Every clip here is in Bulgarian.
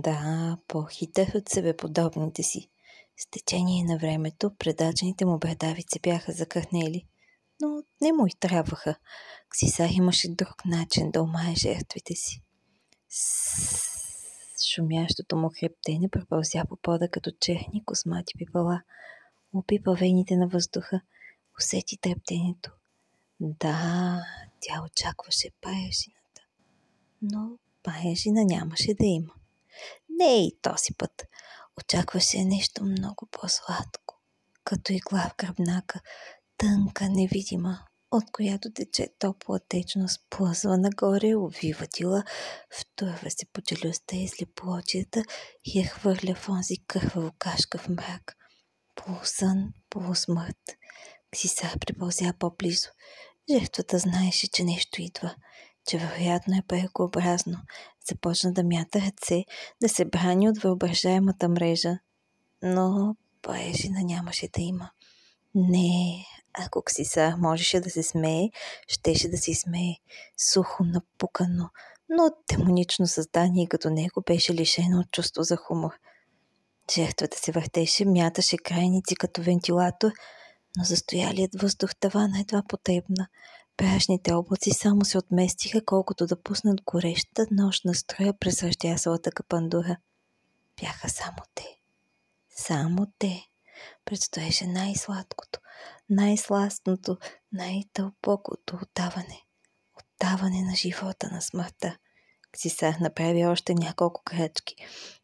Да, по-хитър от себеподобните си. С течение на времето предачените му брадавици бяха закърнели, но не му и трябваха. Ксисар имаше друг начин да омае жертвите си. Шумящото му хрептене пропълзя по пода като черни космати пипала. Опипа вените на въздуха, усети трептенето. Да, тя очакваше паежината, но паежина нямаше да има. Не и този път. Очакваше нещо много по-сладко, като игла в гръбнака, тънка, невидима, от която тече топла течност, плъзва нагоре, увива тила, втурва се по челюстта и слепоочията и я хвърля в онзи кърваво кашка в мрак. Полусън, полусмърт. Ксисар припълзя по-близо. Жертвата знаеше, че нещо идва, че вероятно е прекообразно. Започна да мята ръце, да се брани от въображаемата мрежа. Но поежина нямаше да има. Не, ако Ксисар можеше да се смее, щеше да се смее. Сухо, напукано, но демонично създание като него беше лишено от чувство за хумор. Жертвата се въртеше, мяташе крайници като вентилатор, но застоялият въздух тавана едва потребна. Прашните облаци само се отместиха, колкото да пуснат гореща нощна струя през ръждясалата капандура. Бяха само те. Само те. Предстоеше най-сладкото, най-сластното, най-дълбокото отдаване. Отдаване на живота, на смъртта. Ксисар направи още няколко крачки.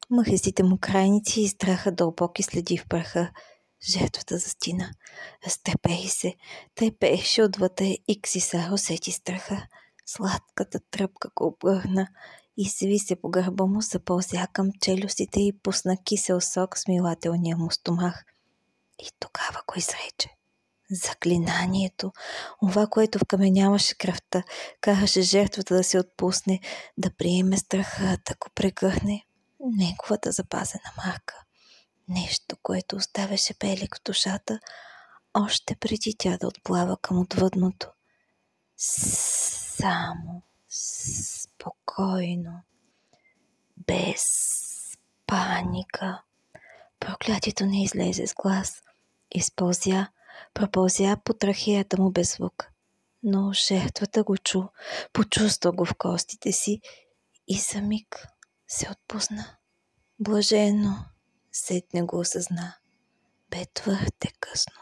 Мъхлистите му крайници изтраха дълбоки следи в праха. Жертвата застина. Разтрепери се. Трепеше отвътре и Ксисар усети страха. Сладката тръпка го обгърна. Изви се по гърба му, запълзя към челюстите и пусна кисел сок с милателния му стомах. И тогава го изрече. Заклинанието, това, което вкаменяваше кръвта, караше жертвата да се отпусне, да приеме страха, да го прегърне. Неговата запазена марка. Нещо, което оставяше белег в душата, още преди тя да отплава към отвъдното. Само, спокойно, без паника. Проклятието не излезе с глас. Пропълзя по трахеята му без звук. Но жертвата го чу, почувства го в костите си и за миг се отпусна. Блажено, сетне го осъзна. Бе твърде късно.